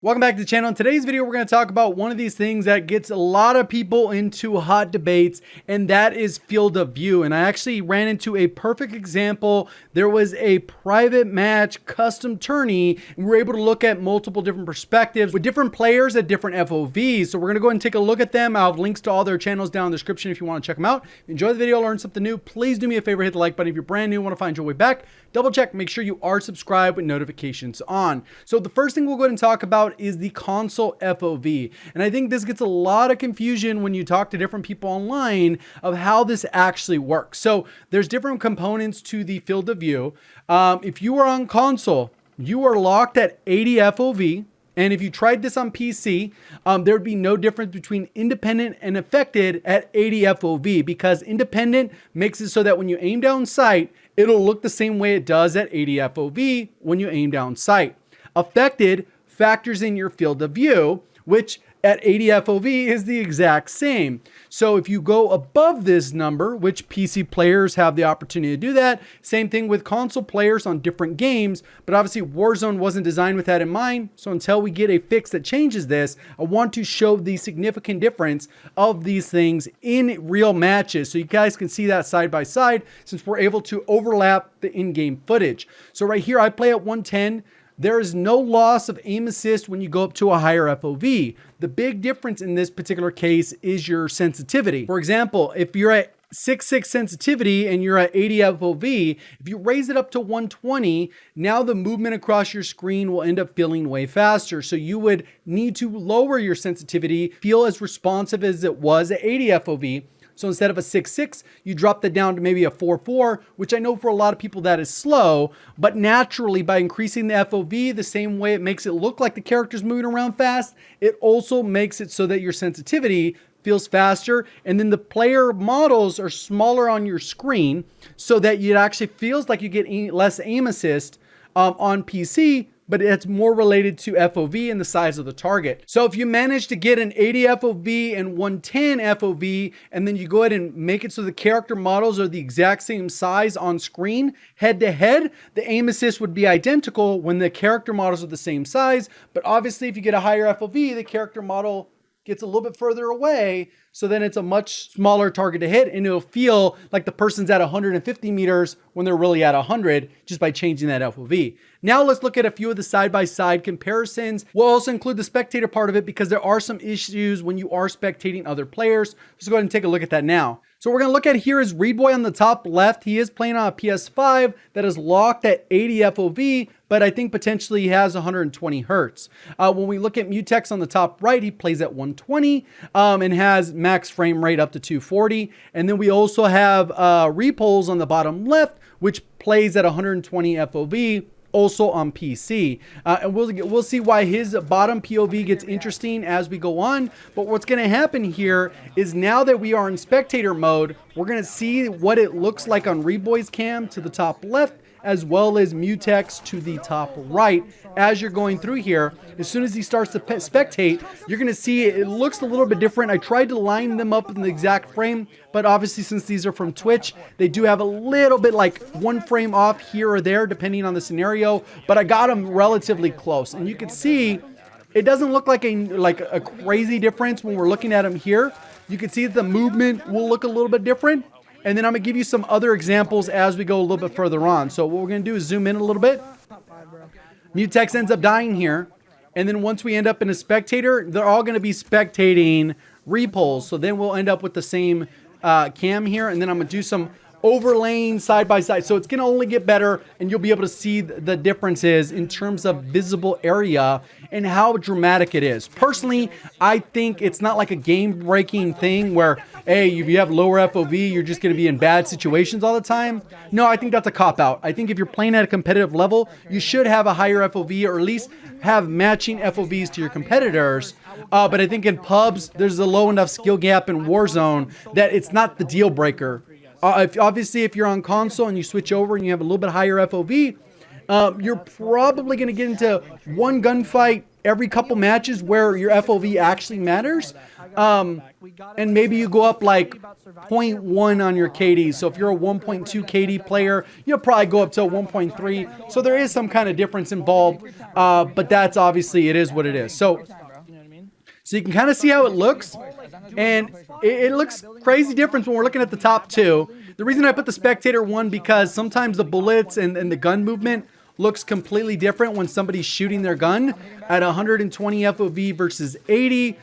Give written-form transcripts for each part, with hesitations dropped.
Welcome back to the channel. In today's video, we're going to talk about one of these things that gets a lot of people into hot debates, and that is field of view. And I actually ran into a perfect example. There was a private match custom tourney, and we were able to look at multiple different perspectives with different players at different FOVs. So we're going to go ahead and take a look at them. I'll have links to all their channels down in the description if you want to check them out. If you enjoy the video, learn something new, please do me a favor, hit the like button. If you're brand new, want to find your way back, double check, make sure you are subscribed with notifications on. So the first thing we'll go ahead and talk about is the console FOV. And I think this gets a lot of confusion when you talk to different people online of how this actually works. So there's different components to the field of view. If you are on console, you are locked at 80 FOV. And if you tried this on PC, there'd be no difference between independent and affected at 80 FOV, because independent makes it so that when you aim down sight, it'll look the same way it does at 80 FOV when you aim down sight. Affected factors in your field of view, which at 80 FOV is the exact same. So if you go above this number, which PC players have the opportunity to do that, same thing with console players on different games, but obviously Warzone wasn't designed with that in mind. So until we get a fix that changes this, I want to show the significant difference of these things in real matches. So you guys can see that side by side, since we're able to overlap the in-game footage. So right here, I play at 110. There is no loss of aim assist when you go up to a higher FOV. The big difference in this particular case is your sensitivity. For example, if you're at 6.6 sensitivity and you're at 80 FOV, if you raise it up to 120, now the movement across your screen will end up feeling way faster. So you would need to lower your sensitivity, feel as responsive as it was at 80 FOV. So instead of a 6.6, you drop that down to maybe a 4.4, which I know for a lot of people that is slow, but naturally by increasing the FOV the same way it makes it look like the character's moving around fast, it also makes it so that your sensitivity feels faster, and then the player models are smaller on your screen so that it actually feels like you get less aim assist on PC, but it's more related to FOV and the size of the target. So if you manage to get an 80 FOV and 110 FOV, and then you go ahead and make it so the character models are the exact same size on screen, head to head, the aim assist would be identical when the character models are the same size. But obviously if you get a higher FOV, the character model gets a little bit further away, so then it's a much smaller target to hit, and it'll feel like the person's at 150 meters when they're really at 100 just by changing that FOV. Now let's look at a few of the side-by-side comparisons. We'll also include the spectator part of it because there are some issues when you are spectating other players. Let's go ahead and take a look at that now. So we're going to look at here is Readboy on the top left. He is playing on a PS5 that is locked at 80 FOV, but I think potentially he has 120 hertz. When we look at Mutex on the top right, he plays at 120 and has max frame rate up to 240. And then we also have Repulse on the bottom left, which plays at 120 FOV. Also on PC, and we'll see why his bottom POV gets interesting as we go on. But what's going to happen here is now that we are in spectator mode, we're going to see what it looks like on Readboy's cam to the top left, as well as Mutex to the top right. As you're going through here, as soon as he starts to spectate, you're going to see it looks a little bit different. I tried to line them up in the exact frame, but obviously since these are from Twitch, they do have a little bit like one frame off here or there depending on the scenario, but I got them relatively close. And you can see it doesn't look like a crazy difference when we're looking at them here. You can see that the movement will look a little bit different. And then I'm going to give you some other examples as we go a little bit further on. So what we're going to do is zoom in a little bit. Mutex ends up dying here. And then once we end up in a spectator, they're all going to be spectating Repulse. So then we'll end up with the same cam here. And then I'm going to do some overlaying side by side. So it's going to only get better, and you'll be able to see the differences in terms of visible area and how dramatic it is. Personally, I think it's not like a game breaking thing where, hey, if you have lower FOV, you're just going to be in bad situations all the time. No, I think that's a cop out. I think if you're playing at a competitive level, you should have a higher FOV, or at least have matching FOVs to your competitors. But I think in pubs, there's a low enough skill gap in Warzone that it's not the deal breaker. Obviously, if you're on console and you switch over and you have a little bit higher FOV, you're probably going to get into one gunfight every couple matches where your FOV actually matters. And maybe you go up like 0.1 on your KD. So if you're a 1.2 KD player, you'll probably go up to a 1.3. So there is some kind of difference involved, but that's obviously, it is what it is. So you can kind of see how it looks, and it looks crazy different when we're looking at the top two. The reason I put the spectator one, because sometimes the bullets and the gun movement looks completely different when somebody's shooting their gun at 120 FOV versus 80,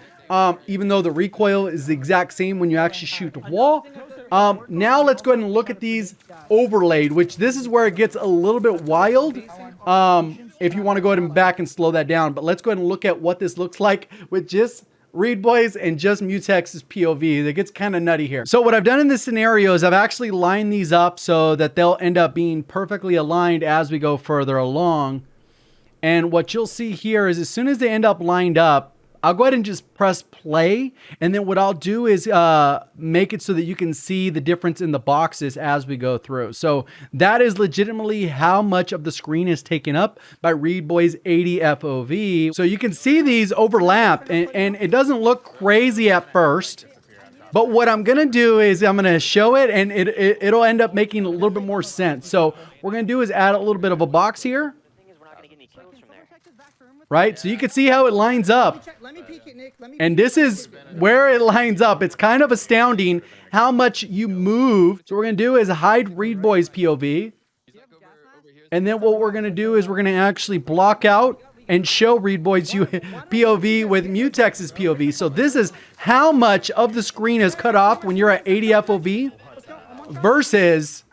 even though the recoil is the exact same when you actually shoot the wall. Now let's go ahead and look at these overlaid, which this is where it gets a little bit wild. If you want to go ahead and back and slow that down, but let's go ahead and look at what this looks like with just Read Boys and just Mutex's POV. It gets kind of nutty here. So what I've done in this scenario is I've actually lined these up so that they'll end up being perfectly aligned as we go further along. And what you'll see here is as soon as they end up lined up, I'll go ahead and just press play. And then what I'll do is make it so that you can see the difference in the boxes as we go through. So that is legitimately how much of the screen is taken up by Read Boy's 80 FOV. So you can see these overlap, and it doesn't look crazy at first. But what I'm going to do is I'm going to show it, and it'll end up making a little bit more sense. So what we're going to do is add a little bit of a box here. Right? So you can see how it lines up. And this is where it lines up. It's kind of astounding how much you move. So what we're going to do is hide Read Boy's POV. And then what we're going to do is we're going to actually block out and show Read Boy's POV with Mutex's POV. So this is how much of the screen is cut off when you're at 80 FOV versus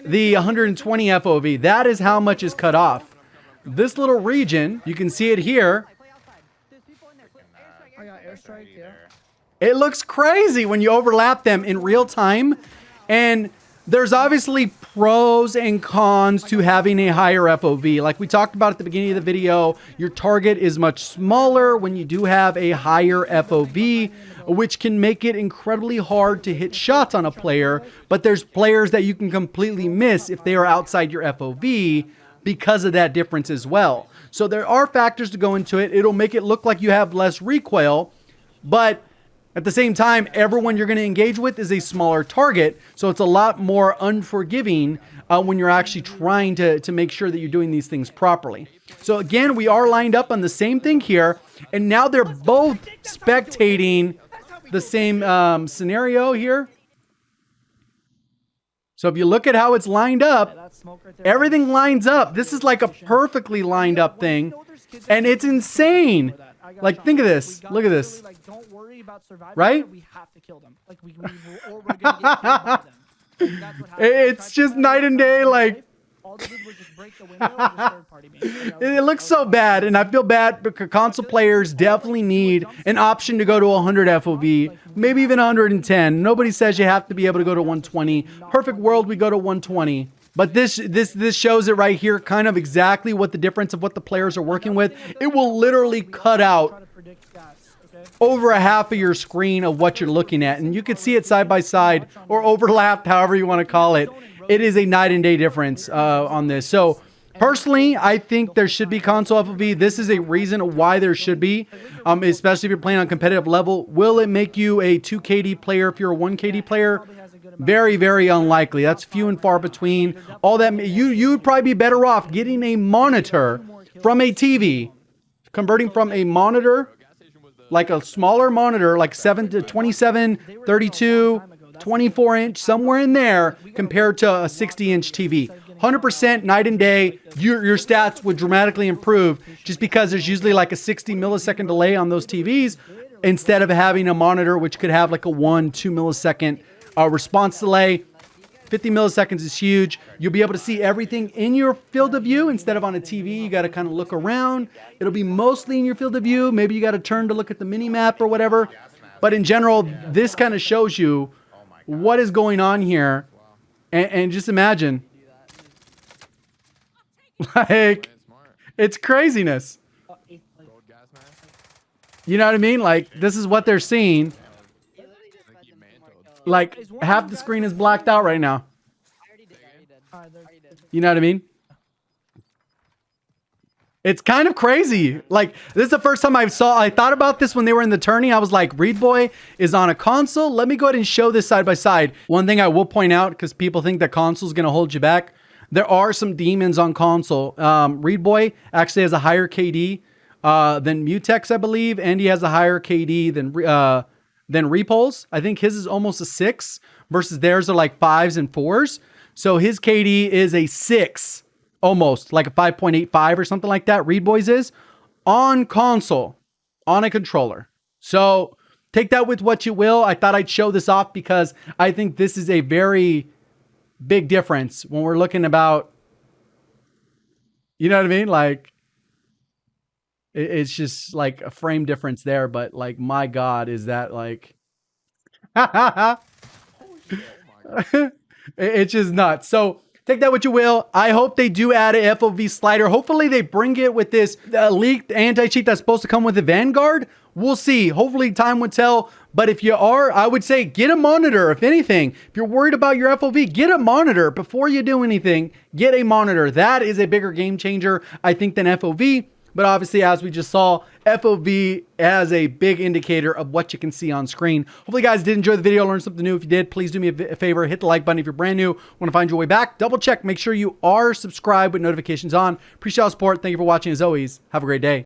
the 120 FOV. That is how much is cut off. This little region, you can see it here. It looks crazy when you overlap them in real time. And there's obviously pros and cons to having a higher FOV. Like we talked about at the beginning of the video, your target is much smaller when you do have a higher FOV, which can make it incredibly hard to hit shots on a player. But there's players that you can completely miss if they are outside your FOV, because of that difference as well. So there are factors to go into it. It'll make it look like you have less recoil, but at the same time, everyone you're going to engage with is a smaller target. So it's a lot more unforgiving when you're actually trying to make sure that you're doing these things properly. So again, we are lined up on the same thing here, and now they're both spectating the same scenario here. So if you look at how it's lined up, everything lines up. This is like a perfectly lined up thing, and it's insane. Like, think of this. Look at this. Right? It's just night and day. Like, it looks so bad, and I feel bad because console players definitely need an option to go to 100 FOV, maybe even 110. Nobody says you have to be able to go to 120. Perfect world, we go to 120. But this shows it right here, kind of exactly what the difference of what the players are working with. It will literally cut out over a half of your screen of what you're looking at, and you can see it side by side or overlapped, however you want to call it. It is a night and day difference on this. So personally, I think there should be console FOV. This is a reason why there should be, especially if you're playing on competitive level. Will it make you a 2 KD player if you're a 1 KD player? Very, very unlikely. That's few and far between. All that you would probably be better off getting a monitor from a TV, converting from a monitor, like a smaller monitor, like 7 to 27, 32, 24 inch, somewhere in there, compared to a 60-inch TV. 100% night and day, your stats would dramatically improve just because there's usually like a 60 millisecond delay on those TVs instead of having a monitor which could have like a 1-2 millisecond response delay. 50 milliseconds is huge. You'll be able to see everything in your field of view instead of on a TV. You got to kind of look around. It'll be mostly in your field of view. Maybe you got to turn to look at the mini map or whatever. But in general, this kind of shows you what is going on here. And just imagine. Like, it's craziness. You know what I mean? Like, this is what they're seeing. Like, half the screen is blacked out right now. You know what I mean? It's kind of crazy. Like, this is the first time I thought about this when they were in the tourney. I was like, Read Boy is on a console. Let me go ahead and show this side by side. One thing I will point out, because people think that console is going to hold you back, there are some demons on console. Read Boy actually has a higher KD than Mutex, I believe, and he has a higher KD than Repulse. I think his is almost a 6 versus theirs are like 5s and 4s. So his KD is a 6. Almost like a 5.85 or something like that. Read Boys is on console, on a controller. So take that with what you will. I thought I'd show this off because I think this is a very big difference when we're looking about, you know what I mean? Like, it's just like a frame difference there, but like, my God, is that like, it's just nuts. So take that what you will. I hope they do add a FOV slider. Hopefully they bring it with this leaked anti-cheat that's supposed to come with the Vanguard. We'll see. Hopefully time would tell. But if you are, I would say get a monitor. If anything, if you're worried about your FOV, get a monitor before you do anything. Get a monitor. That is a bigger game changer, I think, than FOV. But obviously, as we just saw, FOV has a big indicator of what you can see on screen. Hopefully, you guys did enjoy the video, learn something new. If you did, please do me a favor, hit the like button if you're brand new. Want to find your way back? Double check. Make sure you are subscribed with notifications on. Appreciate all the support. Thank you for watching. As always, have a great day.